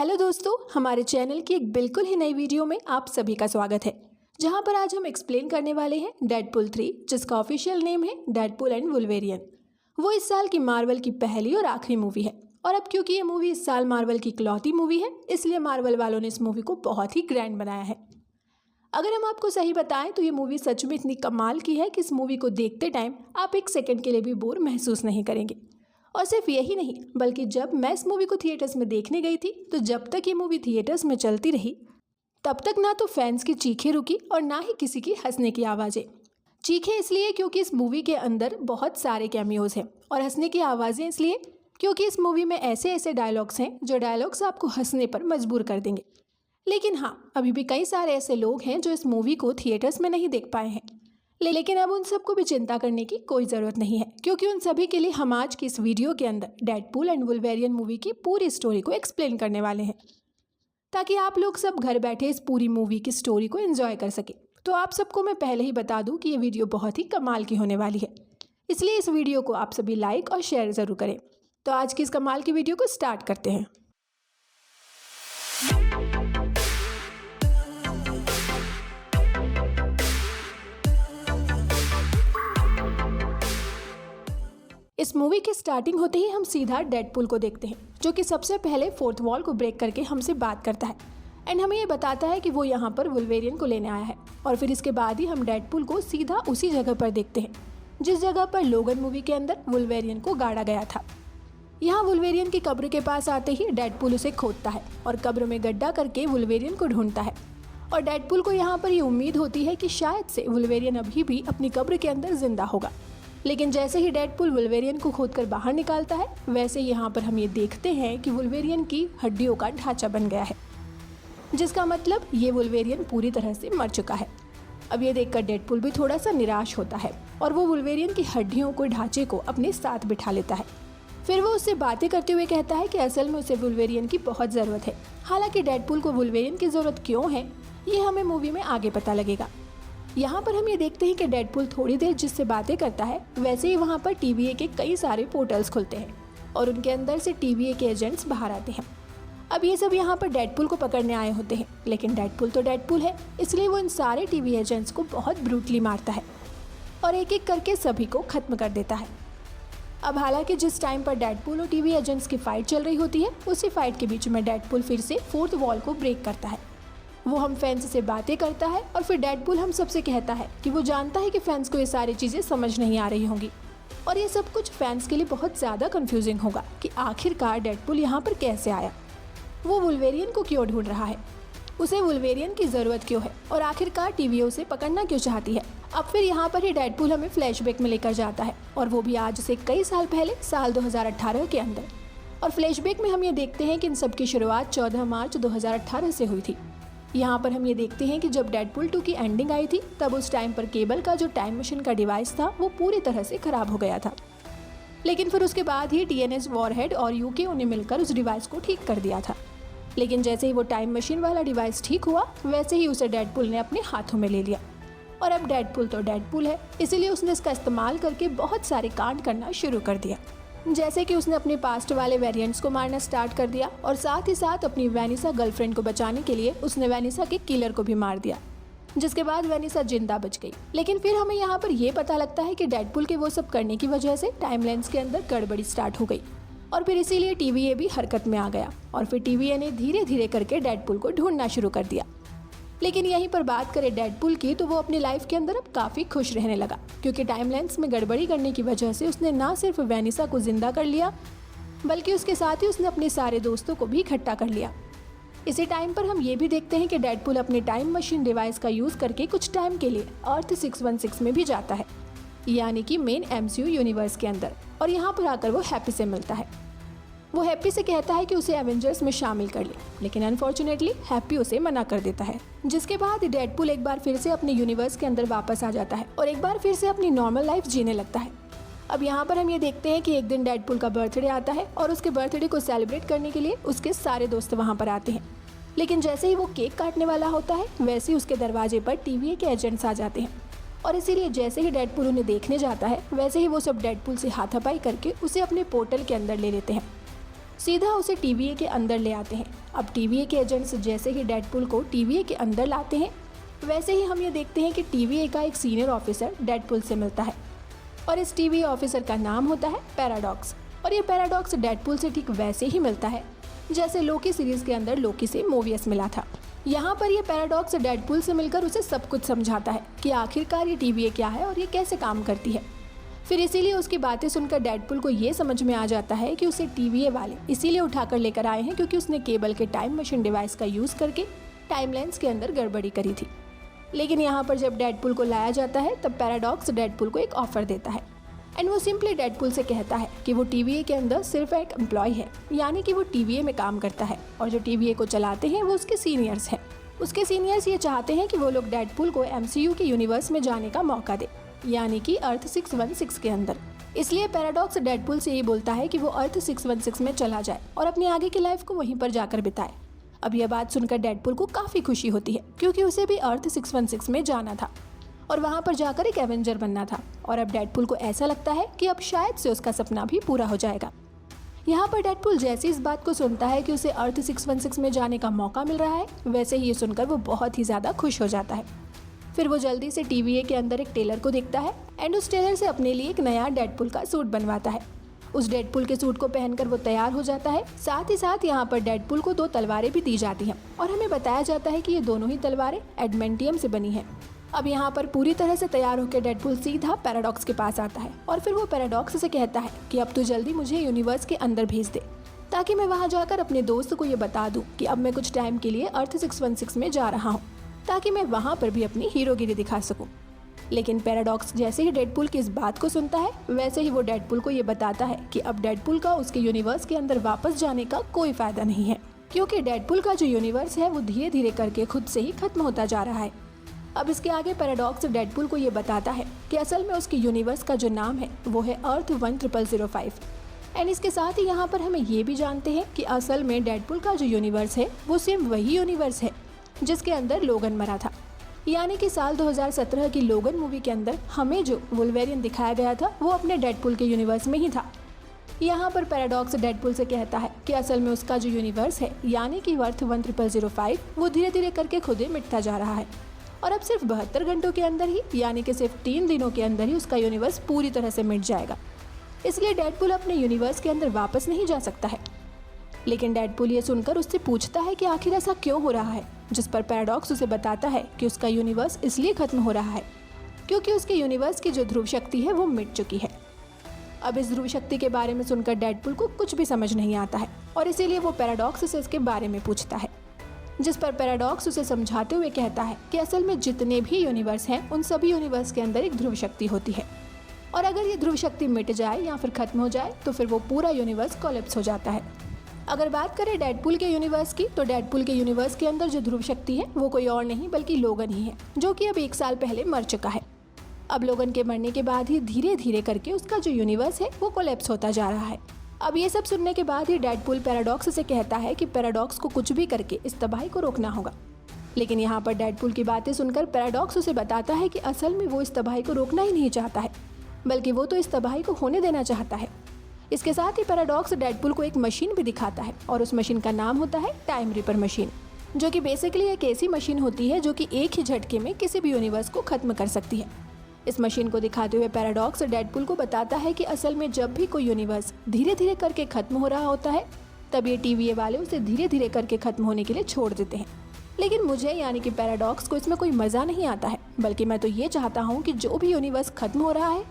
Hello दोस्तों, हमारे channel की एक बिल्कुल ही नई वीडियो में आप सभी का स्वागत है। जहां पर आज हम एक्सप्लेन करने वाले हैं डेडपूल 3, जिसका ऑफिशियल नेम है डेडपूल एंड वुल्वेरियन। वो इस साल की मार्वल की पहली और आखिरी मूवी है। और अब क्योंकि ये मूवी इस साल मार्वल की इकलौती मूवी है, इसलिए मार्वल वालों ने इस मूवी को बहुत ही ग्रैंड बनाया है। अगर हम आपको सही बताएं तो ये मूवी सच में इतनी कमाल की है कि इस मूवी को देखते टाइम आप एक सेकंड के लिए भी बोर महसूस नहीं करेंगे। और सिर्फ यही नहीं, बल्कि जब मैं इस मूवी को थिएटर्स में देखने गई थी तो जब तक ये मूवी थिएटर्स में चलती रही तब तक ना तो फैंस की चीखें रुकी और ना ही किसी की हंसने की आवाज़ें। चीखें इसलिए क्योंकि इस मूवी के अंदर बहुत सारे कैमियोज हैं, और हंसने की आवाज़ें इसलिए क्योंकि इस मूवी में ऐसे ऐसे डायलॉग्स हैं जो डायलॉग्स आपको हंसने पर मजबूर कर देंगे। लेकिन हाँ, अभी भी कई सारे ऐसे लोग हैं जो इस मूवी को थिएटर्स में नहीं देख पाए हैं। लेकिन अब उन सबको भी चिंता करने की कोई ज़रूरत नहीं है, क्योंकि उन सभी के लिए हम आज की इस वीडियो के अंदर डेडपूल एंड वुल्वेरियन मूवी की पूरी स्टोरी को एक्सप्लेन करने वाले हैं, ताकि आप लोग सब घर बैठे इस पूरी मूवी की स्टोरी को एंजॉय कर सके। तो आप सबको मैं पहले ही बता दूं कि ये वीडियो बहुत ही कमाल की होने वाली है, इसलिए इस वीडियो को आप सभी लाइक और शेयर ज़रूर करें। तो आज की इस कमाल की वीडियो को स्टार्ट करते हैं। इस मूवी की स्टार्टिंग होते ही हम सीधा डेडपूल को देखते हैं, जो कि सबसे पहले फोर्थ वॉल को ब्रेक करके हमसे बात करता है एंड हमें ये बताता है कि वो यहाँ पर वुल्वेरियन को लेने आया है। और फिर इसके बाद ही हम डेडपूल को सीधा उसी जगह पर देखते हैं जिस जगह पर लोगन मूवी के अंदर वुल्वेरियन को गाड़ा गया था। यहाँ वुल्वेरियन की कब्र के पास आते ही डेडपूल उसे खोदता है और कब्र में गड्ढा करके वुल्वेरियन को ढूंढता है। और डेडपूल को यहाँ पर ये उम्मीद होती है कि शायद से वुल्वेरियन अभी भी अपनी कब्र के अंदर जिंदा होगा। लेकिन जैसे ही डेडपूल वुल्वेरियन को खोदकर बाहर निकालता है, वैसे यहाँ पर हम ये देखते हैं कि वुल्वेरियन की हड्डियों का ढांचा बन गया है, जिसका मतलब ये वुल्वेरियन पूरी तरह से मर चुका है। अब ये देखकर डेडपूल भी थोड़ा सा निराश होता है और वो वुल्वेरियन की हड्डियों को ढांचे को अपने साथ बिठा लेता है। फिर वो उससे बातें करते हुए कहता है कि असल में उसे वुल्वेरियन की बहुत ज़रूरत है। हालांकि डेडपूल को वुल्वेरियन की ज़रूरत क्यों है, ये हमें मूवी में आगे पता लगेगा। यहाँ पर हम ये देखते हैं कि डेडपूल थोड़ी देर जिससे बातें करता है, वैसे ही वहाँ पर TVA के कई सारे पोर्टल्स खुलते हैं और उनके अंदर से TVA के एजेंट्स बाहर आते हैं। अब ये सब यहाँ पर डेडपूल को पकड़ने आए होते हैं, लेकिन डेडपूल तो डेडपूल है, इसलिए वो इन सारे TVA एजेंट्स को बहुत ब्रूटली मारता है और एक एक करके सभी को खत्म कर देता है। अब हालांकि जिस टाइम पर डेडपूल और TVA एजेंट्स की फाइट चल रही होती है, उसी फाइट के बीच में डेडपूल फिर से फोर्थ वॉल को ब्रेक करता है। वो हम फैंस से बातें करता है और फिर डेडपूल हम सबसे कहता है कि वो जानता है कि फैंस को ये सारी चीज़ें समझ नहीं आ रही होंगी और ये सब कुछ फैंस के लिए बहुत ज़्यादा कंफ्यूजिंग होगा कि आखिरकार डेडपूल यहाँ पर कैसे आया, वो वुल्वेरियन को क्यों ढूंढ रहा है, उसे वुल्वेरियन की ज़रूरत क्यों है और आखिरकार TVA उसे पकड़ना क्यों चाहती है। अब फिर यहाँ पर ही डेडपूल हमें फ्लैशबैक में लेकर जाता है, और वो भी आज से कई साल पहले, साल 2018 के अंदर। और फ्लैशबैक में हम ये देखते हैं कि इन सब की शुरुआत 14 मार्च 2018 से हुई थी। यहाँ पर हम ये देखते हैं कि जब डेडपूल 2 की एंडिंग आई थी, तब उस टाइम पर केबल का जो टाइम मशीन का डिवाइस था वो पूरी तरह से खराब हो गया था। लेकिन फिर उसके बाद ही TNS वॉरहेड और UK ने मिलकर उस डिवाइस को ठीक कर दिया था। लेकिन जैसे ही वो टाइम मशीन वाला डिवाइस ठीक हुआ, वैसे ही उसे डेडपूल ने अपने हाथों में ले लिया। और अब डेडपूल तो डेडपूल है, इसीलिए उसने इसका इस्तेमाल करके बहुत सारे कांड करना शुरू कर दिया। जैसे कि उसने अपने पास्ट वाले वेरिएंट्स को मारना स्टार्ट कर दिया और साथ ही साथ अपनी वैनिसा गर्लफ्रेंड को बचाने के लिए उसने वैनिसा के किलर को भी मार दिया, जिसके बाद वैनिसा जिंदा बच गई। लेकिन फिर हमें यहाँ पर यह पता लगता है कि डेडपूल के वो सब करने की वजह से टाइमलाइंस के अंदर गड़बड़ी स्टार्ट हो गई और फिर इसीलिए TVA भी हरकत में आ गया और फिर TVA ने धीरे धीरे करके डेडपूल को ढूंढना शुरू कर दिया। लेकिन यहीं पर बात करें डेडपूल की, तो वो अपनी लाइफ के अंदर अब काफ़ी खुश रहने लगा, क्योंकि टाइमलाइंस में गड़बड़ी करने की वजह से उसने ना सिर्फ वैनिसा को जिंदा कर लिया, बल्कि उसके साथ ही उसने अपने सारे दोस्तों को भी इकट्ठा कर लिया। इसी टाइम पर हम ये भी देखते हैं कि डेडपूल अपने टाइम मशीन डिवाइस का यूज़ करके कुछ टाइम के लिए अर्थ 616 में भी जाता है, यानी कि मेन MCU यूनिवर्स के अंदर, और यहाँ पर आकर वो हैप्पी से मिलता है। वो हैप्पी से कहता है कि उसे एवेंजर्स में शामिल कर ले, लेकिन अनफॉर्चुनेटली हैप्पी उसे मना कर देता है। जिसके बाद डेडपूल एक बार फिर से अपने यूनिवर्स के अंदर वापस आ जाता है और एक बार फिर से अपनी नॉर्मल लाइफ जीने लगता है। अब यहाँ पर हम ये देखते हैं कि एक दिन डेडपूल का बर्थडे आता है और उसके बर्थडे को सेलिब्रेट करने के लिए उसके सारे दोस्त वहाँ पर आते हैं। लेकिन जैसे ही वो केक काटने वाला होता है, वैसे ही उसके दरवाजे पर TVA के एजेंट्स आ जाते हैं और इसीलिए जैसे ही डेडपूल उन्हें देखने जाता है, वैसे ही वो सब डेडपूल से हाथापाई करके उसे अपने पोर्टल के अंदर ले लेते हैं। सीधा उसे TVA के अंदर ले आते हैं। अब TVA के एजेंट्स जैसे ही डेडपुल को TVA के अंदर लाते हैं, वैसे ही हम ये देखते हैं कि TVA का एक सीनियर ऑफिसर डेडपुल से मिलता है और इस TVA ऑफिसर का नाम होता है पैराडॉक्स। और ये पैराडॉक्स डेडपुल से ठीक वैसे ही मिलता है जैसे लोकी सीरीज के अंदर लोकी से मोबियस मिला था। यहाँ पर ये पैराडॉक्स डेडपुल से मिलकर उसे सब कुछ समझाता है कि आखिरकार ये TVA क्या है और ये कैसे काम करती है। फिर इसीलिए उसकी बातें सुनकर डेडपुल को ये समझ में आ जाता है कि उसे TVA वाले इसीलिए उठाकर लेकर आए हैं क्योंकि उसने केबल के टाइम मशीन डिवाइस का यूज़ करके टाइमलाइंस के अंदर गड़बड़ी करी थी। लेकिन यहाँ पर जब डेडपुल को लाया जाता है तब पैराडॉक्स डेडपुल को एक ऑफर देता है एंड वो सिंपली डेडपुल से कहता है कि वो TVA के अंदर सिर्फ एक एम्प्लॉय है, यानी कि वो TVA में काम करता है और जो TVA को चलाते हैं वो उसके सीनियर्स हैं। उसके सीनियर्स ये चाहते हैं कि वो लोग डेडपुल को MCU के यूनिवर्स में जाने का मौका दे, यानी कि अर्थ 616 के अंदर। इसलिए पैराडॉक्स डेडपुल से ये बोलता है कि वो अर्थ 616 में चला जाए और अपनी आगे की लाइफ को वहीं पर जाकर बिताए। अब यह बात सुनकर डेडपुल को काफ़ी खुशी होती है क्योंकि उसे भी अर्थ 616 में जाना था और वहाँ पर जाकर एक एवेंजर बनना था और अब डेडपुल को ऐसा लगता है कि अब शायद से उसका सपना भी पूरा हो जाएगा। यहाँ पर डेडपुल जैसे इस बात को सुनता है कि उसे अर्थ 616 में जाने का मौका मिल रहा है, वैसे ही ये सुनकर वो बहुत ही ज़्यादा खुश हो जाता है। फिर वो जल्दी से TVA के अंदर एक टेलर को देखता है एंड उस टेलर से अपने लिए एक नया डेडपुल का सूट बनवाता है। उस डेडपुल के सूट को पहनकर वो तैयार हो जाता है। साथ ही साथ यहाँ पर डेडपुल को 2 तलवारें भी दी जाती हैं और हमें बताया जाता है कि ये दोनों ही तलवारें एडमेंटियम से बनी हैं। अब यहाँ पर पूरी तरह से तैयार होकर डेडपुल सीधा पैराडॉक्स के पास आता है और फिर वो पैराडॉक्स से कहता है कि अब तो जल्दी मुझे यूनिवर्स के अंदर भेज दे ताकि मैं वहाँ जाकर अपने दोस्त को ये बता दूँ कि अब मैं कुछ टाइम के लिए अर्थ 616 में जा रहा हूँ ताकि मैं वहाँ पर भी अपनी हीरोगिरी दिखा सकूँ। लेकिन पैराडॉक्स जैसे ही डेडपुल की इस बात को सुनता है वैसे ही वो डेडपुल को ये बताता है कि अब डेडपुल का उसके यूनिवर्स के अंदर वापस जाने का कोई फायदा नहीं है क्योंकि डेडपुल का जो यूनिवर्स है वो धीरे धीरे करके खुद से ही खत्म होता जा रहा है। अब इसके आगे पैराडॉक्स डेडपुल को ये बताता है कि असल में उसके यूनिवर्स का जो नाम है वो है अर्थ 10005 एंड इसके साथ ही यहाँ पर हमें ये भी जानते हैं कि असल में डेडपुल का जो यूनिवर्स है वो सिर्फ वही यूनिवर्स है जिसके अंदर लोगन मरा था, यानी कि साल 2017 की लोगन मूवी के अंदर हमें जो वुल्वेरियन दिखाया गया था वो अपने डेडपुल के यूनिवर्स में ही था। यहाँ पर पैराडॉक्स डेडपुल से कहता है कि असल में उसका जो यूनिवर्स है यानी कि अर्थ 10005 वो धीरे धीरे करके खुद ही मिटता जा रहा है और अब सिर्फ 72 घंटों के अंदर ही यानी कि सिर्फ 3 दिनों के अंदर ही उसका यूनिवर्स पूरी तरह से मिट जाएगा। इसलिए डेडपुल अपने यूनिवर्स के अंदर वापस नहीं जा सकता है। लेकिन डेडपुल ये सुनकर उससे पूछता है कि आखिर ऐसा क्यों हो रहा है, जिस पर पैराडॉक्स उसे बताता है कि उसका यूनिवर्स इसलिए खत्म हो रहा है क्योंकि उसके यूनिवर्स की जो ध्रुव शक्ति है वो मिट चुकी है। अब इस ध्रुव शक्ति के बारे में सुनकर डेडपुल को कुछ भी समझ नहीं आता है और इसीलिए वो पैराडॉक्स से इसके बारे में पूछता है, जिस पर पैराडॉक्स उसे समझाते हुए कहता है कि असल में जितने भी यूनिवर्स हैं उन सभी यूनिवर्स के अंदर एक ध्रुव शक्ति होती है और अगर ये ध्रुव शक्ति मिट जाए या फिर खत्म हो जाए तो फिर वो पूरा यूनिवर्स कोलैप्स हो जाता है। अगर बात करें डेडपुल के यूनिवर्स की तो डेडपुल के यूनिवर्स के अंदर जो ध्रुव शक्ति है वो कोई और नहीं बल्कि लोगन ही है, जो कि अब 1 साल पहले मर चुका है। अब लोगन के मरने के बाद ही धीरे धीरे करके उसका जो यूनिवर्स है वो कोलैप्स होता जा रहा है। अब ये सब सुनने के बाद ही डेडपुल पैराडॉक्स से कहता है कि पैराडॉक्स को कुछ भी करके इस तबाही को रोकना होगा। लेकिन यहाँ पर डेडपुल की बातें सुनकर पैराडॉक्स उसे बताता है कि असल में वो इस तबाही को रोकना ही नहीं चाहता है, बल्कि वो तो इस तबाही को होने देना चाहता है। इसके साथ ही पैराडॉक्स डेडपुल को एक मशीन भी दिखाता है और उस मशीन का नाम होता है टाइम रिपर मशीन, जो कि बेसिकली एक ऐसी मशीन होती है जो कि एक ही झटके में किसी भी यूनिवर्स को खत्म कर सकती है। इस मशीन को दिखाते हुए पैराडॉक्स डेडपुल को बताता है कि असल में जब भी कोई यूनिवर्स धीरे धीरे करके खत्म हो रहा होता है तब ये TVA वाले उसे धीरे धीरे करके खत्म होने के लिए छोड़ देते हैं। लेकिन मुझे यानी कि पैराडॉक्स को इसमें कोई मज़ा नहीं आता है, बल्कि मैं तो ये चाहता हूँ कि जो भी यूनिवर्स खत्म हो रहा है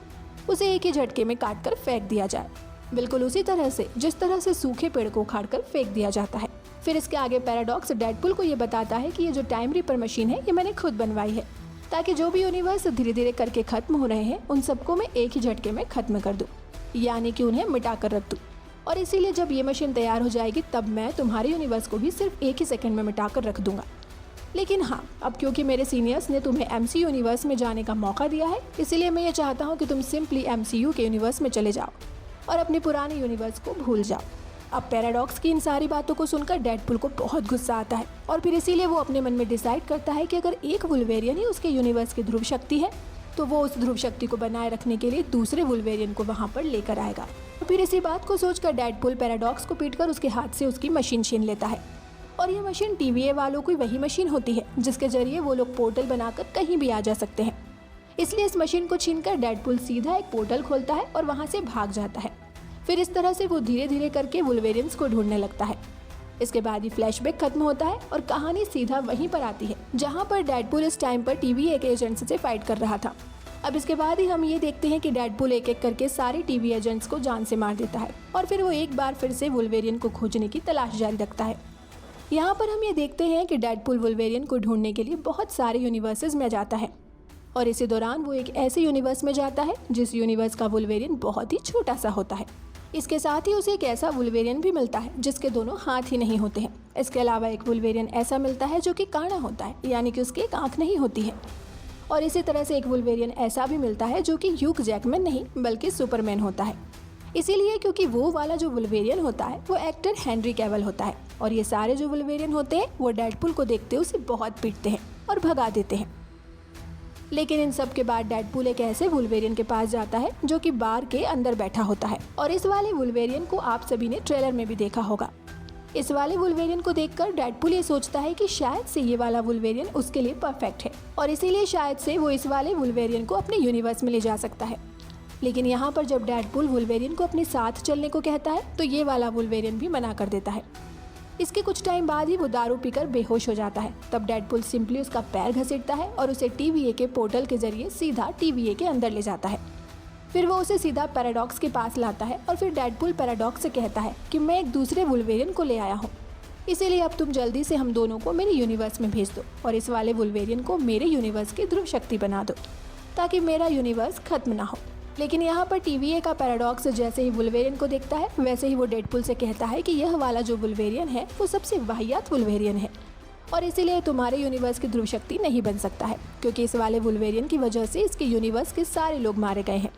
उसे एक ही झटके में काट कर फेंक दिया जाए, बिल्कुल उसी तरह से जिस तरह से सूखे पेड़ को उखाड़ कर फेंक दिया जाता है। फिर इसके आगे पैराडॉक्स डेडपुल को ये बताता है कि ये जो टाइम रिपर मशीन है ये मैंने खुद बनवाई है ताकि जो भी यूनिवर्स धीरे धीरे करके खत्म हो रहे हैं उन सबको मैं एक ही झटके में खत्म कर दूं, यानी कि उन्हें मिटा कर रख दूं। और इसीलिए जब ये मशीन तैयार हो जाएगी तब मैं तुम्हारे यूनिवर्स को भी सिर्फ एक ही सेकंड में मिटा कर रख दूंगा। लेकिन हाँ, अब क्योंकि मेरे सीनियर्स ने तुम्हें MCU यूनिवर्स में जाने का मौका दिया है, इसीलिए मैं ये चाहता हूँ कि तुम सिंपली MCU के यूनिवर्स में चले जाओ और अपने पुराने यूनिवर्स को भूल जाओ। अब पैराडॉक्स की इन सारी बातों को सुनकर डेडपुल को बहुत गुस्सा आता है और फिर इसीलिए वो अपने मन में डिसाइड करता है कि अगर एक वुल्वेरियन ही उसके यूनिवर्स की ध्रुव शक्ति है तो वो उस ध्रुव शक्ति को बनाए रखने के लिए दूसरे वुल्वेरियन को वहाँ पर लेकर आएगा। फिर इसी बात को सोचकर डेडपूल पैराडॉक्स को पीटकर उसके हाथ से उसकी मशीन छीन लेता है। और ये मशीन TVA वालों की वही मशीन होती है जिसके जरिए वो लोग पोर्टल बनाकर कहीं भी आ जा सकते हैं। इसलिए इस मशीन को छीनकर डेडपूल सीधा एक पोर्टल खोलता है और वहाँ से भाग जाता है। फिर इस तरह से वो धीरे धीरे करके वुल्वेरियंस को ढूंढने लगता है। इसके बाद ही फ्लैशबैक खत्म होता है और कहानी सीधा वहीं पर आती है जहाँ पर डेडपूल इस टाइम पर TVA के एजेंट्स से फाइट कर रहा था। अब इसके बाद ही हम ये देखते हैं कि डेडपूल एक एक करके सारे TVA एजेंट्स को जान से मार देता है और फिर वो एक बार फिर से वुल्वेरियन को खोजने की तलाश जारी रखता है। यहाँ पर हम ये देखते हैं कि डेडपूल वुल्वेरियन को ढूंढने के लिए बहुत सारे यूनिवर्सेस में जाता है और इसी दौरान वो एक ऐसे यूनिवर्स में जाता है जिस यूनिवर्स का वुल्वेरियन बहुत ही छोटा सा होता है। इसके साथ ही उसे एक ऐसा वुल्वेरियन भी मिलता है जिसके दोनों हाथ ही नहीं होते हैं। इसके अलावा एक वुल्वेरियन ऐसा मिलता है जो कि काना होता है, यानी कि उसकी एक आंख नहीं होती है। और इसी तरह से एक वुल्वेरियन ऐसा भी मिलता है जो कि ह्यूग जैकमैन नहीं बल्कि सुपरमैन होता है। इसीलिए क्योंकि वो वाला जो वुल्वेरियन होता है वो एक्टर हेनरी कैविल होता है और ये सारे जो वुल्वेरियन होते हैं वो डेडपूल को देखते उसे बहुत पीटते हैं और भगा देते हैं। लेकिन इन सब के बाद डेडपूल एक ऐसे वुल्वेरियन के पास जाता है जो कि बार के अंदर बैठा होता है और इस वाले वुल्वेरियन को आप सभी ने ट्रेलर में भी देखा होगा। इस वाले वुल्वेरियन को देखकर डेडपूल ये सोचता है कि शायद से ये वाला वुल्वेरियन उसके लिए परफेक्ट है और इसीलिए शायद से वो इस वाले वुल्वेरियन को अपने यूनिवर्स में ले जा सकता है। लेकिन यहाँ पर जब डेडपूल वुल्वेरियन को अपने साथ चलने को कहता है तो ये वाला वुल्वेरियन भी मना कर देता है। इसके कुछ टाइम बाद ही वो दारू पीकर बेहोश हो जाता है। तब डेडपूल सिंपली उसका पैर घसीटता है और उसे TVA के पोर्टल के जरिए सीधा TVA के अंदर ले जाता है। फिर वो उसे सीधा पैराडॉक्स के पास लाता है और फिर डेडपूल पैराडॉक्स से कहता है कि मैं एक दूसरे वुल्वेरियन को ले आया हूँ, इसीलिए अब तुम जल्दी से हम दोनों को मेरे यूनिवर्स में भेज दो और इस वाले वुल्वेरियन को मेरे यूनिवर्स की ध्रुव शक्ति बना दो ताकि मेरा यूनिवर्स खत्म ना हो। लेकिन यहाँ पर TVA का पैराडॉक्स जैसे ही वुल्वेरियन को देखता है वैसे ही वो डेडपूल से कहता है कि यह वाला जो वुल्वेरियन है वो सबसे वाहियात वुल्वेरियन है और इसीलिए तुम्हारे यूनिवर्स की ध्रुव शक्ति नहीं बन सकता है क्योंकि इस वाले वुल्वेरियन की वजह से इसके यूनिवर्स के सारे लोग मारे गए हैं।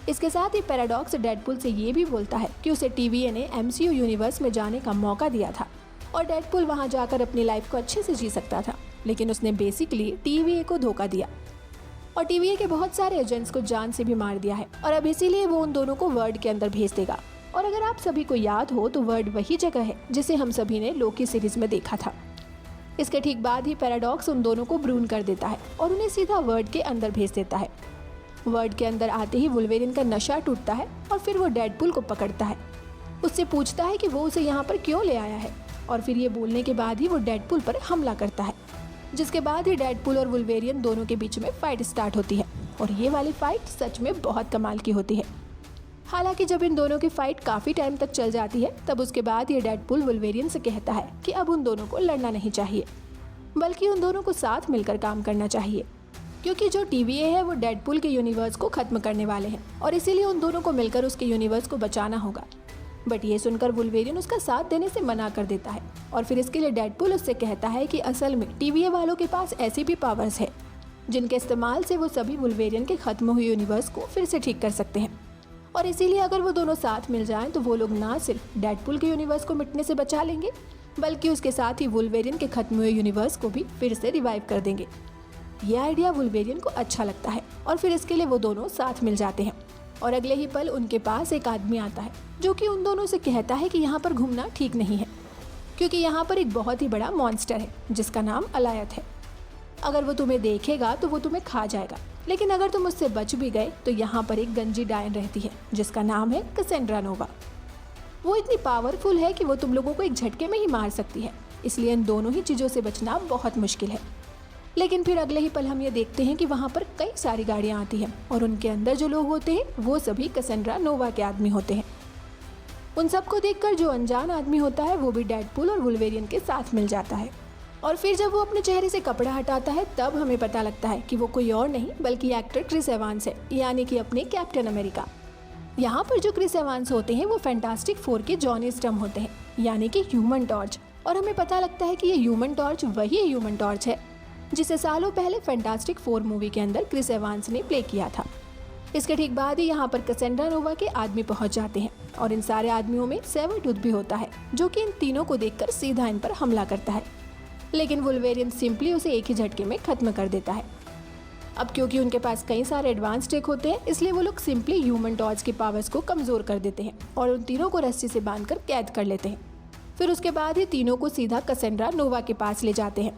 इसके साथ ही पैराडॉक्स डेडपूल से ये भी बोलता है कि उसे TVA ने MCU यूनिवर्स में जाने का मौका दिया था और डेडपूल वहाँ जाकर अपनी लाइफ को अच्छे से जी सकता था, लेकिन उसने बेसिकली TVA को धोखा दिया और TVA के बहुत सारे एजेंट्स को जान से भी मार दिया है और अब इसीलिए वो उन दोनों को वर्ल्ड के अंदर भेज देगा। और अगर आप सभी को याद हो तो वर्ल्ड वही जगह है जिसे हम सभी ने लोकी सीरीज में देखा था। इसके ठीक बाद ही पैराडॉक्स उन दोनों को ब्रून कर देता है और उन्हें सीधा वर्ल्ड के अंदर भेज देता है। वर्ल्ड के अंदर आते ही वुल्वेरियन का नशा टूटता है और फिर वो डेडपूल को पकड़ता है। उससे पूछता है कि वो उसे यहाँ पर क्यों ले आया है और फिर ये बोलने के बाद ही वो डेडपूल पर हमला करता है, जिसके बाद ही डेडपूल और वुल्वेरियन दोनों के बीच में फाइट स्टार्ट होती है और ये वाली फाइट सच में बहुत कमाल की होती है। हालांकि जब इन दोनों की फाइट काफी टाइम तक चल जाती है तब उसके बाद ये डेडपूल वुल्वेरियन से कहता है कि अब उन दोनों को लड़ना नहीं चाहिए बल्कि उन दोनों को साथ मिलकर काम करना चाहिए, क्योंकि जो TVA है वो डेडपूल के यूनिवर्स को खत्म करने वाले हैं और इसीलिए उन दोनों को मिलकर उसके यूनिवर्स को बचाना होगा। बट ये सुनकर वुल्वेरियन उसका साथ देने से मना कर देता है और फिर इसके लिए डेडपूल उससे कहता है कि असल में TVA वालों के पास ऐसी भी पावर्स है जिनके इस्तेमाल से वो सभी वुल्वेरियन के खत्म हुए यूनिवर्स को फिर से ठीक कर सकते हैं और इसीलिए अगर वो दोनों साथ मिल जाएं तो वो लोग ना सिर्फ डेडपूल के यूनिवर्स को मिटने से बचा लेंगे बल्कि उसके साथ ही वुल्वेरियन के खत्म हुए यूनिवर्स को भी फिर से रिवाइव कर देंगे। ये आइडिया वुल्वेरियन को अच्छा लगता है और फिर इसके लिए वो दोनों साथ मिल जाते हैं और अगले ही पल उनके पास एक आदमी आता है जो कि उन दोनों से कहता है कि यहाँ पर घूमना ठीक नहीं है क्योंकि यहाँ पर एक बहुत ही बड़ा मॉन्स्टर है जिसका नाम अलायत है। अगर वो तुम्हें देखेगा तो वो तुम्हें खा जाएगा, लेकिन अगर तुम उससे बच भी गए तो यहाँ पर एक गंजी डायन रहती है जिसका नाम है कैसेंड्रा नोवा। वो इतनी पावरफुल है कि वो तुम लोगों को एक झटके में ही मार सकती है, इसलिए इन दोनों ही चीज़ों से बचना बहुत मुश्किल है। लेकिन फिर अगले ही पल हम ये देखते हैं कि वहाँ पर कई सारी गाड़ियाँ आती हैं और उनके अंदर जो लोग होते हैं वो सभी कैसेंड्रा नोवा के आदमी होते हैं। उन सबको देखकर जो अनजान आदमी होता है वो भी डेडपूल और वुल्वेरियन के साथ मिल जाता है और फिर जब वो अपने चेहरे से कपड़ा हटाता है तब हमें पता लगता है कि वो कोई और नहीं बल्कि एक्टर क्रिस एवांस है, यानी कि अपने कैप्टन अमेरिका। यहाँ पर जो क्रिस एवांस होते हैं वो फैंटास्टिक फोर के जॉनी स्टर्म होते हैं, यानी कि ह्यूमन टॉर्च। और हमें पता लगता है कि ये ह्यूमन टॉर्च वही ह्यूमन टॉर्च है जिसे सालों पहले फैंटास्टिक फोर मूवी के अंदर क्रिस एवांस ने प्ले किया था। इसके ठीक बाद ही यहाँ पर कैसेंड्रा नोवा के आदमी पहुंच जाते हैं और इन सारे आदमियों में सेवरटूथ भी होता है जो कि इन तीनों को देखकर सीधा इन पर हमला करता है, लेकिन वुल्वेरियन सिंपली उसे एक ही झटके में खत्म कर देता है। अब क्योंकि उनके पास कई सारे एडवांस टेक होते हैं, इसलिए वो लोग सिंपली ह्यूमन टॉर्च की पावर्स को कमजोर कर देते हैं और उन तीनों को रस्सी से बांधकर कैद कर लेते हैं। फिर उसके बाद ही तीनों को सीधा कैसेंड्रा नोवा के पास ले जाते हैं।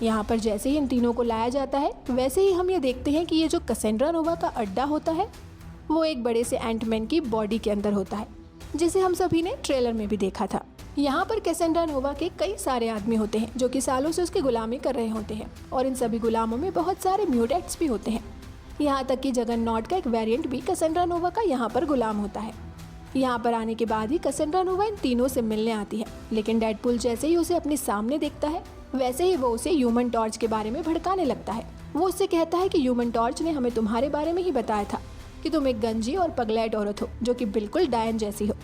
यहाँ पर जैसे ही इन तीनों को लाया जाता है, वैसे ही हम ये देखते हैं कि ये जो कैसेंड्रा नोवा का अड्डा होता है वो एक बड़े से एंटमैन की बॉडी के अंदर होता है, जिसे हम सभी ने ट्रेलर में भी देखा था। यहाँ पर कैसेंड्रा नोवा के कई सारे आदमी होते हैं जो कि सालों से उसकी गुलामी कर रहे होते हैं, और इन सभी गुलामों में बहुत सारे म्यूटेंट्स भी होते हैं। यहाँ तक कि जगननॉट का एक वेरिएंट भी कैसेंड्रा नोवा का यहाँ पर गुलाम होता है। यहाँ पर आने के बाद ही कैसेंड्रा नोवा इन तीनों से मिलने आती है, लेकिन डेडपूल जैसे ही उसे अपने सामने देखता है, वैसे ही वो उसे ह्यूमन टॉर्च के बारे में भड़काने लगता है। वो उससे कहता है कि ह्यूमन टॉर्च ने हमें तुम्हारे बारे में ही बताया था कि तुम एक गंजी और पगलैट औरत हो जो कि बिल्कुल डायन जैसी हो।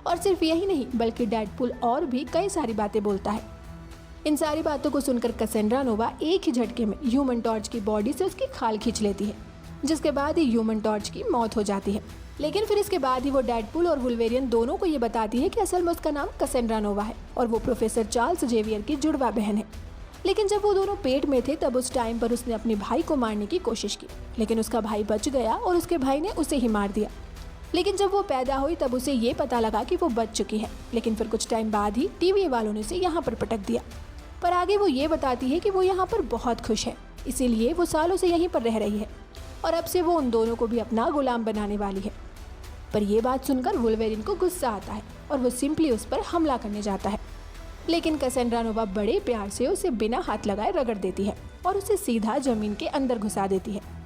और सिर्फ यही नहीं, बल्कि डेडपूल और भी कई सारी बातें बोलता है। इन सारी बातों को सुनकर कैसेंड्रा नोवा एक ही झटके में ह्यूमन टॉर्च की बॉडी से उसकी खाल खींच लेती है, जिसके बाद ही ह्यूमन टॉर्च की मौत हो जाती है। लेकिन फिर इसके बाद ही वो डेडपूल और वुल्वेरियन दोनों को ये बताती है कि असल में उसका नाम कैसेंड्रा नोवा है और वो प्रोफेसर चार्ल्स जेवियर की जुड़वा बहन है। लेकिन जब वो दोनों पेट में थे, तब उस टाइम पर उसने अपने भाई को मारने की कोशिश की, लेकिन उसका भाई बच गया और उसके भाई ने उसे ही मार दिया। लेकिन जब वो पैदा हुई तब उसे ये पता लगा कि वो बच चुकी है, लेकिन फिर कुछ टाइम बाद ही टीवी वालों ने उसे यहाँ पर पटक दिया। पर आगे वो ये बताती है कि वो यहाँ पर बहुत खुश है, इसीलिए वो सालों से यहीं पर रह रही है और अब से वो उन दोनों को भी अपना गुलाम बनाने वाली है। पर यह बात सुनकर वुल्वेरिन को गुस्सा आता है और वो सिंपली उस पर हमला करने जाता है, लेकिन कैसेंड्रा नोवा बड़े प्यार से उसे बिना हाथ लगाए रगड़ देती है और उसे सीधा जमीन के अंदर घुसा देती है।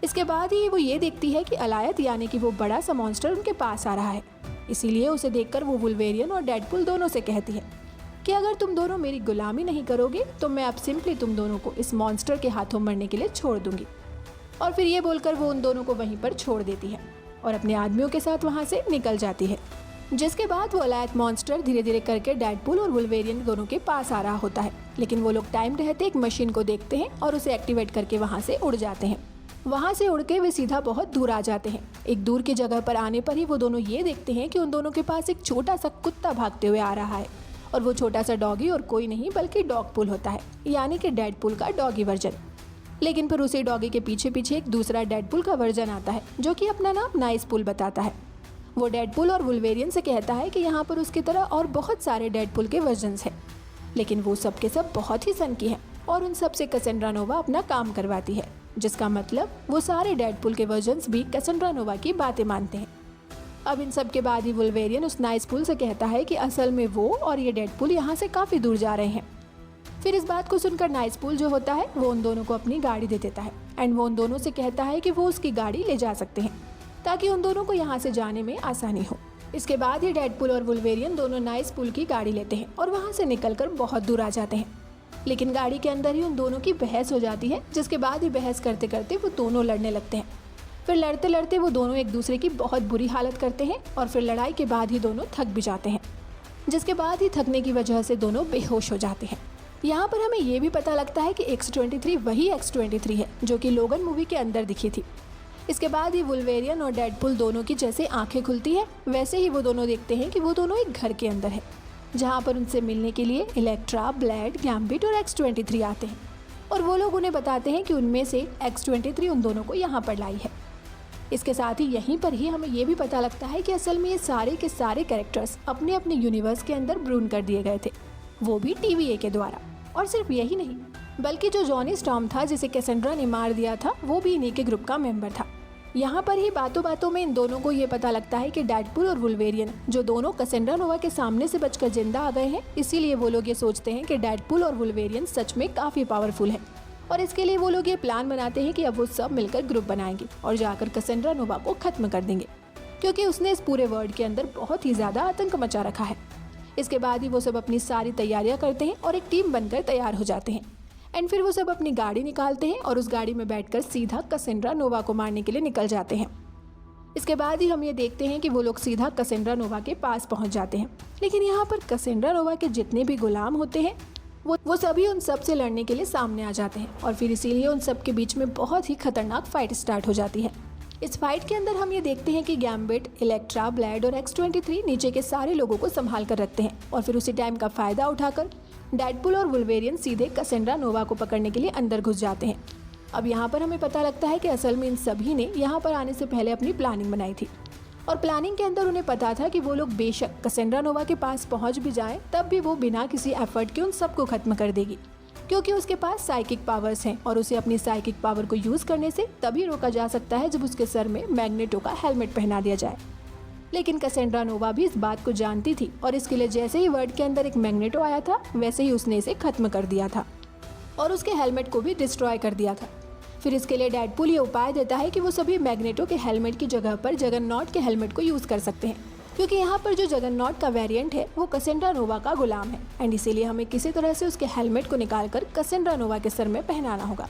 इसके बाद ही वो ये देखती है कि अलायत यानी कि वो बड़ा सा मॉन्स्टर उनके पास आ रहा है। इसीलिए उसे देखकर वो वुल्वेरियन और डेडपूल दोनों से कहती है कि अगर तुम दोनों मेरी गुलामी नहीं करोगे तो मैं अब सिंपली तुम दोनों को इस मॉन्स्टर के हाथों मरने के लिए छोड़ दूंगी। और फिर ये बोलकर वो उन दोनों को वहीं पर छोड़ देती है और अपने आदमियों के साथ वहाँ से निकल जाती है। जिसके बाद वो अलायत मॉन्स्टर धीरे धीरे करके डेडपूल और वुल्वेरियन दोनों के पास आ रहा होता है, लेकिन वो लोग टाइम रहते एक मशीन को देखते हैं और उसे एक्टिवेट करके वहाँ से उड़ जाते हैं। वहाँ से उड़ के वे सीधा बहुत दूर आ जाते हैं। एक दूर की जगह पर आने पर ही वो दोनों ये देखते हैं कि उन दोनों के पास एक छोटा सा कुत्ता भागते हुए आ रहा है, और वो छोटा सा डॉगी और कोई नहीं बल्कि डॉगपूल होता है, यानी कि डेडपूल का डॉगी वर्जन। लेकिन फिर उसी डॉगी के पीछे पीछे एक दूसरा डेडपूल का वर्जन आता है जो कि अपना नाम नाइसपूल बताता है। वो डेडपूल और वुल्वेरियन से कहता है कि यहाँ पर उसकी तरह और बहुत सारे डेडपूल के वर्जन्स हैं, लेकिन वो सब के सब बहुत ही सनकी हैं और उन सब से कैसेंड्रा नोवा अपना काम करवाती है, जिसका मतलब वो सारे डेडपूल के वर्जन्स भी कैसेंड्रा नोवा की बातें मानते हैं। अब इन सब के बाद ही वुल्वेरियन उस नाइसपूल से कहता है कि असल में वो और ये डेडपूल यहाँ से काफ़ी दूर जा रहे हैं। फिर इस बात को सुनकर नाइसपूल जो होता है वो उन दोनों को अपनी गाड़ी दे देता है एंड वो उन दोनों से कहता है कि वो उसकी गाड़ी ले जा सकते हैं ताकि उन दोनों को यहाँ से जाने में आसानी हो। इसके बाद ही डेडपूल और वुल्वेरियन दोनों नाइसपूल की गाड़ी लेते हैं और वहाँ से निकलकर बहुत दूर आ जाते हैं। लेकिन गाड़ी के अंदर ही उन दोनों की बहस हो जाती है, जिसके बाद ही बहस करते करते वो दोनों लड़ने लगते हैं। फिर लड़ते लड़ते वो दोनों एक दूसरे की बहुत बुरी हालत करते हैं और फिर लड़ाई के बाद ही दोनों थक भी जाते हैं, जिसके बाद ही थकने की वजह से दोनों बेहोश हो जाते हैं। यहाँ पर हमें ये भी पता लगता है कि X-23 वही X-23 है जो कि लोगन मूवी के अंदर दिखी थी। इसके बाद ही वुल्वेरियन और डेडपूल दोनों की जैसे आंखें खुलती है, वैसे ही वो दोनों देखते हैं कि वो दोनों एक घर के अंदर है, जहाँ पर उनसे मिलने के लिए इलेक्ट्रा, ब्लेड, गैम्बिट और X-23 आते हैं और वो लोग उन्हें बताते हैं कि उनमें से X-23 उन दोनों को यहाँ पर लाई है। इसके साथ ही यहीं पर ही हमें ये भी पता लगता है कि असल में ये सारे के सारे कैरेक्टर्स अपने अपने यूनिवर्स के अंदर ब्रून कर दिए गए थे, वो भी TVA के द्वारा। और सिर्फ यही नहीं, बल्कि जो जॉनी स्टॉर्म था जिसे कैसेंड्रा ने मार दिया था, वो भी इन्हीं के ग्रुप का मेंबर था। यहाँ पर ही बातों बातों में इन दोनों को ये पता लगता है कि डेडपूल और वुल्वेरियन जो दोनों कैसेंड्रा नोवा के सामने से बचकर जिंदा आ गए हैं, इसीलिए वो लोग ये सोचते हैं कि डेडपूल और वुल्वेरियन सच में काफ़ी पावरफुल हैं। और इसके लिए वो लोग ये प्लान बनाते हैं कि अब वो सब मिलकर ग्रुप बनाएंगे और जाकर कैसेंड्रा नोवा को खत्म कर देंगे, क्योंकि उसने इस पूरे वर्ल्ड के अंदर बहुत ही ज़्यादा आतंक मचा रखा है। इसके बाद ही वो सब अपनी सारी तैयारियां करते हैं और एक टीम बनकर तैयार हो जाते हैं एंड फिर वो सब अपनी गाड़ी निकालते हैं और उस गाड़ी में बैठकर सीधा कैसेंड्रा नोवा को मारने के लिए निकल जाते हैं। इसके बाद ही हम ये देखते हैं कि वो लोग सीधा कैसेंड्रा नोवा के पास पहुंच जाते हैं, लेकिन यहाँ पर कैसेंड्रा नोवा के जितने भी गुलाम होते हैं वो सभी उन सब से लड़ने के लिए सामने आ जाते हैं और फिर इसीलिए उन सब के बीच में बहुत ही खतरनाक फाइट स्टार्ट हो जाती है। इस फाइट के अंदर हम ये देखते हैं कि गैम्बिट, इलेक्ट्रा, ब्लेड और X-23 नीचे के सारे लोगों को संभाल कर रखते हैं और फिर उसी टाइम का फायदा उठाकर डेडपूल और वुल्वेरियन सीधे कैसेंड्रा नोवा को पकड़ने के लिए अंदर घुस जाते हैं अब यहाँ पर हमें पता लगता है कि असल में इन सभी ने यहाँ पर आने से पहले अपनी प्लानिंग बनाई थी और प्लानिंग के अंदर उन्हें पता था कि वो लोग बेशक कैसेंड्रा नोवा के पास पहुँच भी जाएं, तब भी वो बिना किसी एफर्ट के उन सबको खत्म कर देगी, क्योंकि उसके पास साइकिक पावर्स हैं और उसे अपनी साइकिक पावर को यूज करने से तभी रोका जा सकता है जब उसके सर में मैग्नेटो का हेलमेट पहना दिया जाए। लेकिन कैसेंड्रा नोवा भी इस बात को जानती थी और इसके लिए जैसे ही वर्ल्ड के अंदर एक मैग्नेटो आया था वैसे ही उसने इसे खत्म कर दिया था और उसके हेलमेट को भी डिस्ट्रॉय कर दिया था। फिर इसके लिए डेडपूल ये उपाय देता है कि वो सभी मैग्नेटो के हेलमेट की जगह पर जगननॉट के हेलमेट को यूज कर सकते हैं, क्योंकि यहाँ पर जो जगननॉट का वेरिएंट है वो कैसेंड्रा नोवा का गुलाम है एंड इसीलिए हमें किसी तरह से उसके हेलमेट को निकालकर कैसेंड्रा नोवा के सर में पहनाना होगा,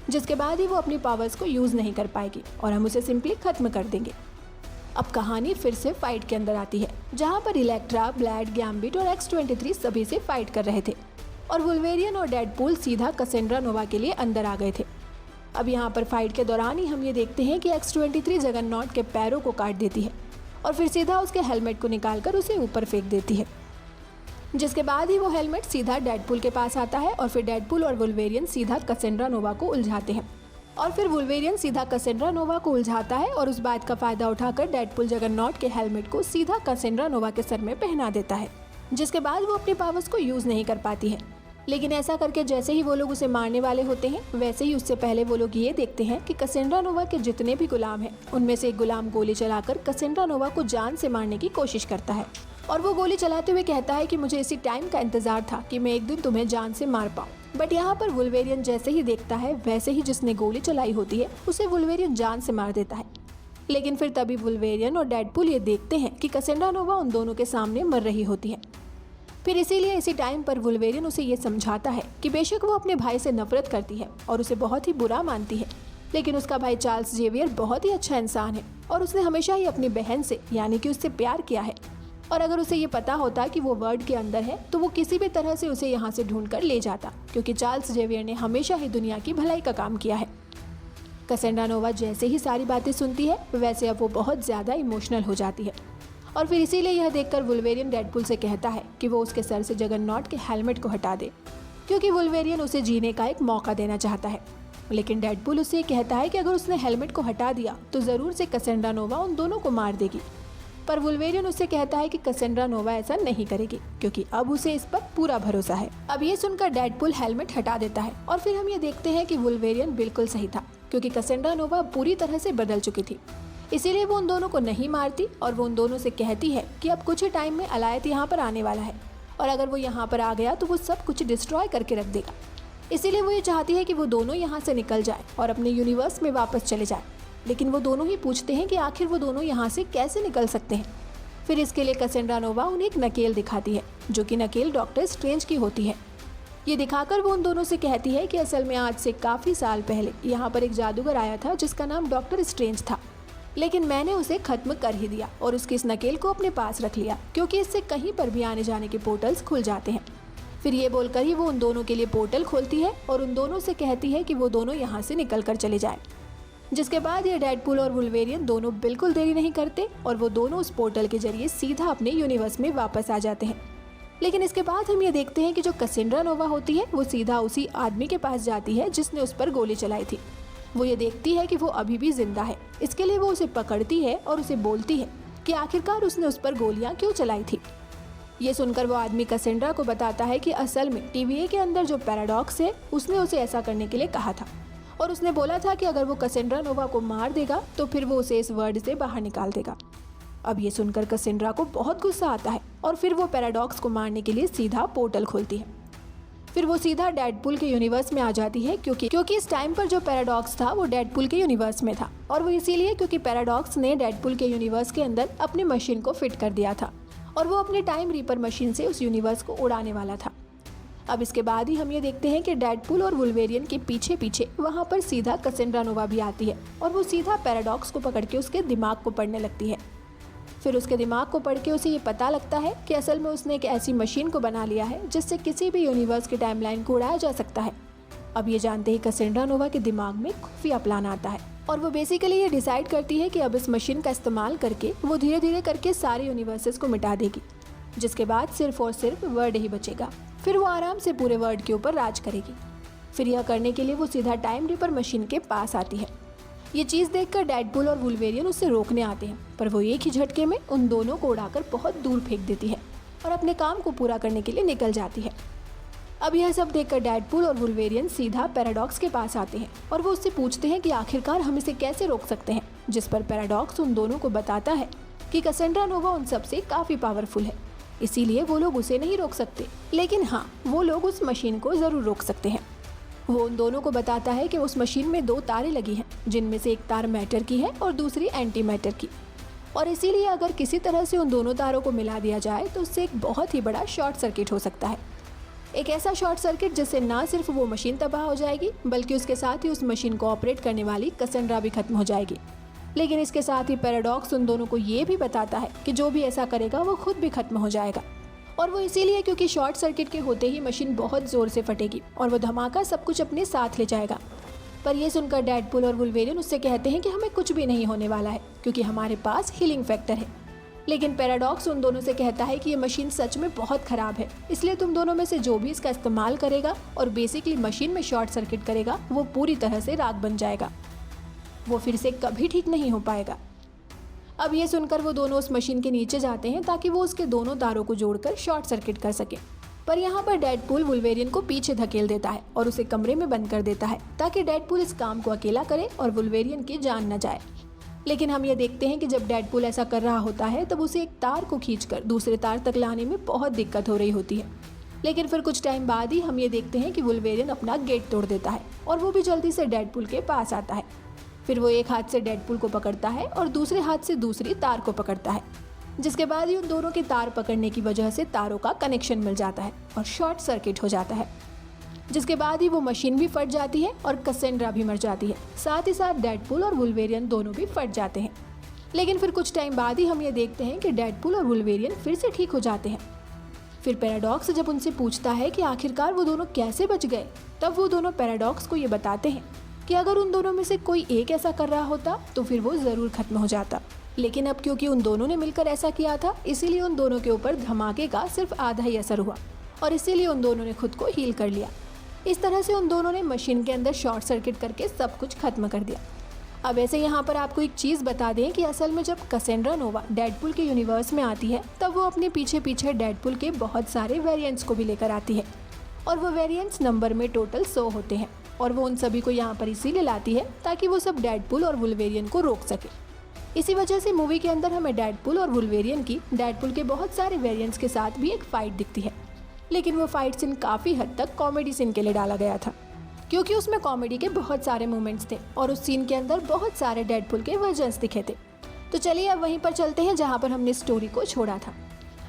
जिसके बाद ही वो अपनी पावर्स को यूज नहीं कर पाएगी और हम उसे सिंपली खत्म कर देंगे। अब कहानी फिर से फाइट के अंदर आती है, जहाँ पर इलेक्ट्रा, ब्लैड, गैम्बिट और X-23 सभी से फाइट कर रहे थे और वुल्वेरियन और डेडपूल सीधा कैसेंड्रा नोवा के लिए अंदर आ गए थे। अब यहाँ पर फाइट के दौरान ही हम ये देखते हैं कि X-23 जगननॉट के पैरों को काट देती है और फिर सीधा उसके हेलमेट को निकालकर उसे ऊपर फेंक देती है, जिसके बाद ही वो हेलमेट सीधा डेडपूल के पास आता है और फिर डेडपूल और वुल्वेरियन सीधा कैसेंड्रा नोवा को उलझाते हैं और फिर वुल्वेरियन सीधा कैसेंड्रा नोवा को उलझाता है और उस बात का फायदा उठाकर डेडपूल जगननॉट के हेलमेट को सीधा कैसेंड्रा नोवा के सर में पहना देता है, जिसके बाद वो अपनी पावर्स को यूज नहीं कर पाती है। लेकिन ऐसा करके जैसे ही वो लोग उसे मारने वाले होते हैं वैसे ही उससे पहले वो लोग ये देखते हैं कि कैसेंड्रा नोवा के जितने भी गुलाम हैं उनमें से एक गुलाम गोली चलाकर कैसेंड्रा नोवा को जान से मारने की कोशिश करता है और वो गोली चलाते हुए कहता है कि मुझे इसी टाइम का इंतजार था कि मैं एक दिन तुम्हें जान से मार पाऊँ। बट यहाँ पर वुल्वेरियन जैसे ही देखता है वैसे ही जिसने गोली चलाई होती है उसे वुल्वेरियन जान से मार देता है। लेकिन फिर तभी वुल्वेरियन और डेडपूल ये देखते हैं कि कैसेंड्रा नोवा उन दोनों के सामने मर रही होती है। फिर इसीलिए इसी टाइम पर वुल्वेरियन उसे ये समझाता है कि बेशक वो अपने भाई से नफरत करती है और उसे बहुत ही बुरा मानती है, लेकिन उसका भाई चार्ल्स जेवियर बहुत ही अच्छा इंसान है और उसने हमेशा ही अपनी बहन से यानी कि उससे प्यार किया है और अगर उसे ये पता होता कि वो वर्ल्ड के अंदर है तो वो किसी भी तरह से उसे यहाँ से ढूंढ कर ले जाता, क्योंकि चार्ल्स जेवियर ने हमेशा ही दुनिया की भलाई का काम किया है। कैसेंड्रा नोवा जैसे ही सारी बातें सुनती है वैसे अब वो बहुत ज़्यादा इमोशनल हो जाती है और फिर इसीलिए यह देखकर वुल्वेरियन डेडपूल से कहता है कि वो उसके सर से जगननॉट के हेलमेट को हटा दे, क्योंकि वुल्वेरियन उसे जीने का एक मौका देना चाहता है। लेकिन डेडपूल उसे कहता है कि अगर उसने हेलमेट को हटा दिया तो ज़रूर से कैसेंड्रा नोवा उन दोनों को मार देगी, पर वुल्वेरियन उससे कहता है कि कैसेंड्रा नोवा ऐसा नहीं करेगी क्योंकि अब उसे इस पर पूरा भरोसा है। अब ये सुनकर डेडपूल हेलमेट हटा देता है और फिर हम ये देखते हैं कि वुल्वेरियन बिल्कुल सही था, क्योंकि कैसेंड्रा नोवा पूरी तरह से बदल चुकी थी। इसीलिए वो उन दोनों को नहीं मारती और वो उन दोनों से कहती है कि अब कुछ ही टाइम में अलायत यहाँ पर आने वाला है और अगर वो यहाँ पर आ गया तो वो सब कुछ डिस्ट्रॉय करके रख देगा। इसीलिए वो ये चाहती है कि वो दोनों यहाँ से निकल जाए और अपने यूनिवर्स में वापस चले जाए। लेकिन वो दोनों ही पूछते हैं कि आखिर वो दोनों यहाँ से कैसे निकल सकते हैं। फिर इसके लिए कैसेंड्रा नोवा उन्हें एक नकेल दिखाती है, जो कि नकेल डॉक्टर स्ट्रेंज की होती है। ये दिखाकर वो उन दोनों से कहती है कि असल में आज से काफ़ी साल पहले यहाँ पर एक जादूगर आया था जिसका नाम डॉक्टर स्ट्रेंज था, लेकिन मैंने उसे खत्म कर ही दिया और उसकी इस नकेल को अपने पास रख लिया, क्योंकि इससे कहीं पर भी आने जाने के पोर्टल्स खुल जाते हैं। फिर ये बोलकर ही वो उन दोनों के लिए पोर्टल खोलती है और उन दोनों से कहती है कि वो दोनों यहाँ से निकल कर चले जाएं। जिसके बाद ये डेडपूल और वुल्वेरियन दोनों बिल्कुल देरी नहीं करते और वो दोनों उस पोर्टल के जरिए सीधा अपने यूनिवर्स में वापस आ जाते हैं। लेकिन इसके बाद हम ये देखते हैं कि जो कैसेंड्रा नोवा होती है वो सीधा उसी आदमी के पास जाती है जिसने उस पर गोली चलाई थी। वो ये देखती है कि वो अभी भी जिंदा है, इसके लिए वो उसे पकड़ती है और उसे बोलती है कि आखिरकार उसने उस पर गोलियां क्यों चलाई थी। ये सुनकर वो आदमी कैसेंड्रा को बताता है कि असल में TVA के अंदर जो पैराडॉक्स है उसने उसे ऐसा करने के लिए कहा था और उसने बोला था कि अगर वो कैसेंड्रा नोवा को मार देगा तो फिर वो उसे इस वर्ल्ड से बाहर निकाल देगा। अब ये सुनकर कैसेंड्रा को बहुत गुस्सा आता है और फिर वो पैराडॉक्स को मारने के लिए सीधा पोर्टल खोलती है। फिर वो सीधा डेडपूल के यूनिवर्स में आ जाती है, क्योंकि इस टाइम पर जो पैराडॉक्स था वो डेडपूल के यूनिवर्स में था और वो इसीलिए क्योंकि पैराडॉक्स ने डेडपूल के यूनिवर्स के अंदर अपनी मशीन को फिट कर दिया था और वो अपने टाइम रीपर मशीन से उस यूनिवर्स को उड़ाने वाला था। अब इसके बाद ही हम ये देखते हैं कि डेडपूल और वुल्वेरियन के पीछे पीछे वहाँ पर सीधा कैसेंड्रा नोवा भी आती है और वो सीधा पैराडॉक्स को पकड़ के उसके दिमाग को पढ़ने लगती है। फिर उसके दिमाग को पढ़ के उसे ये पता लगता है कि असल में उसने एक ऐसी मशीन को बना लिया है जिससे किसी भी यूनिवर्स की टाइमलाइन को उड़ाया जा सकता है। अब ये जानते ही कैसेंड्रा नोवा के दिमाग में खुफिया प्लान आता है और वो बेसिकली ये डिसाइड करती है कि अब इस मशीन का इस्तेमाल करके वो धीरे धीरे करके सारे यूनिवर्सेस को मिटा देगी, जिसके बाद सिर्फ और सिर्फ वर्ल्ड ही बचेगा। फिर वो आराम से पूरे वर्ल्ड के ऊपर राज करेगी। फिर यह करने के लिए वो सीधा टाइम रिपर मशीन के पास आती है। ये चीज़ देखकर डेडपूल और वुल्वेरियन उसे रोकने आते हैं, पर वो एक ही झटके में उन दोनों को उड़ाकर बहुत दूर फेंक देती है और अपने काम को पूरा करने के लिए निकल जाती है। अब यह सब देखकर डेडपूल और वुल्वेरियन सीधा पैराडॉक्स के पास आते हैं और वो उससे पूछते हैं कि आखिरकार हम इसे कैसे रोक सकते हैं, जिस पर पैराडॉक्स उन दोनों को बताता है कि कैसेंड्रा नोवा उन सबसे काफ़ी पावरफुल है, इसीलिए वो लोग उसे नहीं रोक सकते, लेकिन हाँ, वो लोग उस मशीन को ज़रूर रोक सकते हैं। वो उन दोनों को बताता है कि उस मशीन में 2 तारें लगी हैं, जिनमें से एक तार मैटर की है और दूसरी एंटी मैटर की, और इसीलिए अगर किसी तरह से उन दोनों तारों को मिला दिया जाए तो उससे एक बहुत ही बड़ा शॉर्ट सर्किट हो सकता है। एक ऐसा शॉर्ट सर्किट जिससे ना सिर्फ वो मशीन तबाह हो जाएगी, बल्कि उसके साथ ही उस मशीन को ऑपरेट करने वाली कैसेंड्रा भी खत्म हो जाएगी। लेकिन इसके साथ ही पैराडॉक्स उन दोनों को ये भी बताता है कि जो भी ऐसा करेगा वो खुद भी खत्म हो जाएगा, और वो इसीलिए क्योंकि शॉर्ट सर्किट के होते ही मशीन बहुत ज़ोर से फटेगी और वो धमाका सब कुछ अपने साथ ले जाएगा। पर यह सुनकर डेडपूल और वुल्वेरियन उससे कहते हैं कि हमें कुछ भी नहीं होने वाला है, क्योंकि हमारे पास हीलिंग फैक्टर है। लेकिन पैराडॉक्स उन दोनों से कहता है कि ये मशीन सच में बहुत ख़राब है, इसलिए तुम दोनों में से जो भी इसका इस्तेमाल करेगा और बेसिकली मशीन में शॉर्ट सर्किट करेगा, वो पूरी तरह से राख बन जाएगा, वो फिर से कभी ठीक नहीं हो पाएगा। अब ये सुनकर वो दोनों उस मशीन के नीचे जाते हैं ताकि वो उसके दोनों तारों को जोड़कर शॉर्ट सर्किट कर सके। पर यहाँ पर डेडपूल वुल्वेरियन को पीछे धकेल देता है और उसे कमरे में बंद कर देता है ताकि डेडपूल इस काम को अकेला करे और वुल्वेरियन की जान न जाए। लेकिन हम ये देखते हैं कि जब डेडपूल ऐसा कर रहा होता है तब उसे एक तार को खींचकर दूसरे तार तक लाने में बहुत दिक्कत हो रही होती है। लेकिन फिर कुछ टाइम बाद ही हम ये देखते हैं कि वुल्वेरियन अपना गेट तोड़ देता है और वो भी जल्दी से डेडपूल के पास आता है। फिर वो एक हाथ से डेडपूल को पकड़ता है और दूसरे हाथ से दूसरी तार को पकड़ता है, जिसके बाद ही उन दोनों की तार पकड़ने की वजह से तारों का कनेक्शन मिल जाता है और शॉर्ट सर्किट हो जाता है, जिसके बाद ही वो मशीन भी फट जाती है और कैसेंड्रा भी मर जाती है। साथ ही साथ डेडपूल और वुल्वेरियन दोनों भी फट जाते हैं। लेकिन फिर कुछ टाइम बाद ही हम ये देखते हैं कि डेडपूल और वुल्वेरियन फिर से ठीक हो जाते हैं। फिर पैराडॉक्स जब उनसे पूछता है कि आखिरकार वो दोनों कैसे बच गए, तब वो दोनों पैराडॉक्स को ये बताते हैं कि अगर उन दोनों में से कोई एक ऐसा कर रहा होता तो फिर वो ज़रूर खत्म हो जाता, लेकिन अब क्योंकि उन दोनों ने मिलकर ऐसा किया था, इसीलिए उन दोनों के ऊपर धमाके का सिर्फ आधा ही असर हुआ और इसीलिए उन दोनों ने खुद को हील कर लिया। इस तरह से उन दोनों ने मशीन के अंदर शॉर्ट सर्किट करके सब कुछ खत्म कर दिया। अब ऐसे यहाँ पर आपको एक चीज़ बता दें कि असल में जब कैसेंड्रा नोवा डेडपूल के यूनिवर्स में आती है तब वो अपने पीछे पीछे डेडपूल के बहुत सारे वेरिएंट्स को भी लेकर आती है, और वो वेरिएंट्स नंबर में टोटल 100 होते हैं, और वो उन सभी को यहाँ पर इसीलिए लाती है ताकि वो सब डेडपूल और वुल्वेरियन को रोक सके। इसी वजह से मूवी के अंदर हमें डेडपूल और वुल्वेरियन की डेडपूल के बहुत सारे वेरिएंट्स के साथ भी एक फाइट दिखती है, लेकिन वो फाइट सीन काफ़ी हद तक कॉमेडी सीन के लिए डाला गया था, क्योंकि उसमें कॉमेडी के बहुत सारे मोमेंट्स थे और उस सीन के अंदर बहुत सारे डेडपूल के वर्जन्स दिखे थे। तो चलिए अब वहीं पर चलते हैं जहाँ पर हमने स्टोरी को छोड़ा था।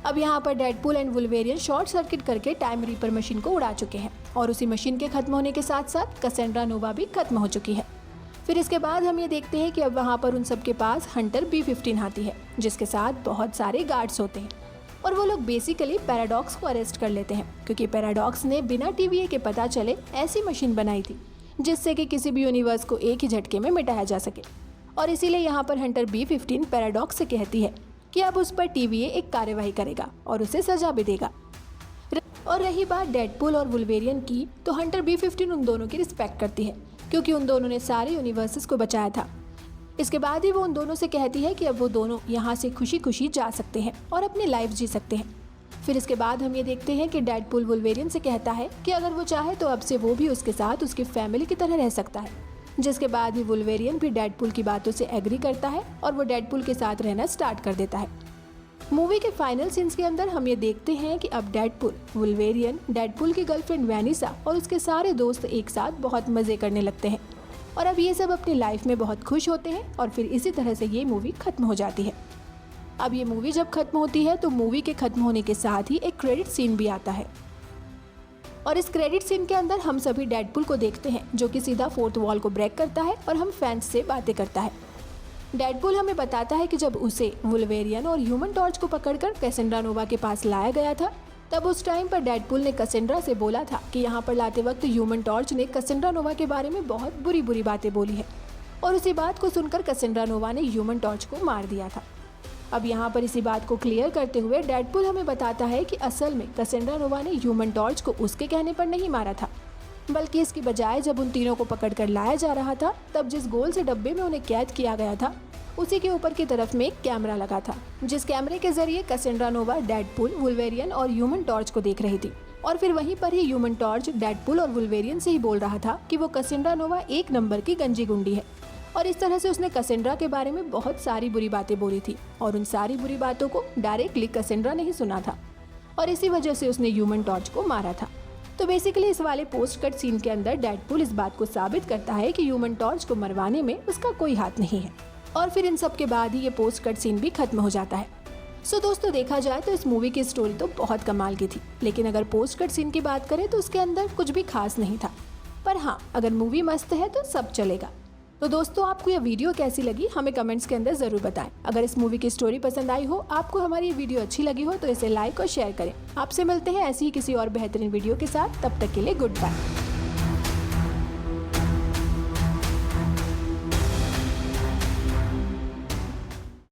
अब यहाँ पर डेडपूल एंड वुल्वेरियन शॉर्ट सर्किट करके टाइम रीपर मशीन को उड़ा चुके हैं, और उसी मशीन के खत्म होने के साथ साथ कैसेंड्रा नोवा भी खत्म हो चुकी है। फिर इसके बाद हम ये देखते हैं कि अब वहाँ पर उन सब के पास हंटर B-15 आती है, जिसके साथ बहुत सारे गार्ड्स होते हैं, और वो लोग बेसिकली पैराडॉक्स को अरेस्ट कर लेते हैं, क्योंकि पैराडॉक्स ने बिना TVA के पता चले ऐसी मशीन बनाई थी जिससे कि किसी भी यूनिवर्स को एक ही झटके में मिटाया जा सके। और इसीलिए यहाँ पर हंटर B-15 पैराडॉक्स से कहती है कि अब उस पर TVA एक कार्यवाही करेगा और उसे सजा भी देगा। और रही बात डेडपूल और वुल्वेरियन की, तो हंटर B-15 उन दोनों की रिस्पेक्ट करती है, क्योंकि उन दोनों ने सारे यूनिवर्सेस को बचाया था। इसके बाद ही वो उन दोनों से कहती है कि अब वो दोनों यहाँ से खुशी खुशी जा सकते हैं और अपनी लाइफ जी सकते हैं। फिर इसके बाद हम ये देखते हैं कि डेडपूल वुल्वेरियन से कहता है कि अगर वो चाहे तो अब से वो भी उसके साथ उसकी फैमिली की तरह रह सकता है, जिसके बाद ही वुल्वेरियन भी डेडपूल की बातों से एग्री करता है और वो डेडपूल के साथ रहना स्टार्ट कर देता है। मूवी के फाइनल सीन्स के अंदर हम ये देखते हैं कि अब डेडपूल, वुल्वेरियन, डेडपूल की गर्लफ्रेंड वैनिसा और उसके सारे दोस्त एक साथ बहुत मज़े करने लगते हैं, और अब ये सब अपनी लाइफ में बहुत खुश होते हैं, और फिर इसी तरह से ये मूवी खत्म हो जाती है। अब ये मूवी जब खत्म होती है तो मूवी के खत्म होने के साथ ही एक क्रेडिट सीन भी आता है, और इस क्रेडिट सीन के अंदर हम सभी डेडपूल को देखते हैं जो कि सीधा 4th वॉल को ब्रेक करता है और हम फैंस से बातें करता है। डेडपूल हमें बताता है कि जब उसे वुल्वेरियन और ह्यूमन टॉर्च को पकड़कर कैसेंड्रा नोवा के पास लाया गया था, तब उस टाइम पर डेडपूल ने कैसेंड्रा से बोला था कि यहाँ पर लाते वक्त ह्यूमन टॉर्च ने कैसेंड्रा नोवा के बारे में बहुत बुरी बुरी बातें बोली है, और उसी बात को सुनकर कैसेंड्रा नोवा ने ह्यूमन टॉर्च को मार दिया था। अब यहाँ पर इसी बात को क्लियर करते हुए डेडपूल हमें बताता है कि असल में कैसेंड्रा नोवा ने ह्यूमन टॉर्च को उसके कहने पर नहीं मारा था, बल्कि इसकी बजाय जब उन तीनों को पकड़ कर लाया जा रहा था, तब जिस गोल से डब्बे में उन्हें कैद किया गया था, उसी के ऊपर की तरफ में एक कैमरा लगा था, जिस कैमरे के जरिए कैसेंड्रा नोवा डेडपूल, वुल्वेरियन और ह्यूमन टॉर्च को देख रही थी। और फिर वहीं पर ही ह्यूमन टॉर्च डेडपूल और वुल्वेरियन से ही बोल रहा था कि वो कैसेंड्रा नोवा 1 नंबर की गंजी गुंडी है। और इस तरह से उसने कैसेंड्रा के बारे में बहुत सारी बुरी बातें बोली थी और उन सारी बुरी बातों को डायरेक्टली कैसेंड्रा ने ही सुना था और इसी वजह से उसने ह्यूमन टॉर्च को मारा था। तो बेसिकली इस वाले पोस्ट कट सीन के अंदर डेडपूल इस बात को साबित करता है कि ह्यूमन टॉर्च को मरवाने में उसका कोई हाथ नहीं है। और फिर इन सब के बाद ही ये पोस्ट कट सीन भी खत्म हो जाता है। सो दोस्तों, देखा जाए तो इस मूवी की स्टोरी तो बहुत कमाल की थी, लेकिन अगर पोस्ट कट सीन की बात करें तो उसके अंदर कुछ भी खास नहीं था। पर हाँ, अगर मूवी मस्त है तो सब चलेगा। तो दोस्तों, आपको यह वीडियो कैसी लगी हमें कमेंट्स के अंदर जरूर बताएं। अगर इस मूवी की स्टोरी पसंद आई हो, आपको हमारी ये वीडियो अच्छी लगी हो तो इसे लाइक और शेयर करें। आपसे मिलते हैं ऐसी ही किसी और बेहतरीन वीडियो के साथ। तब तक के लिए गुड बाय।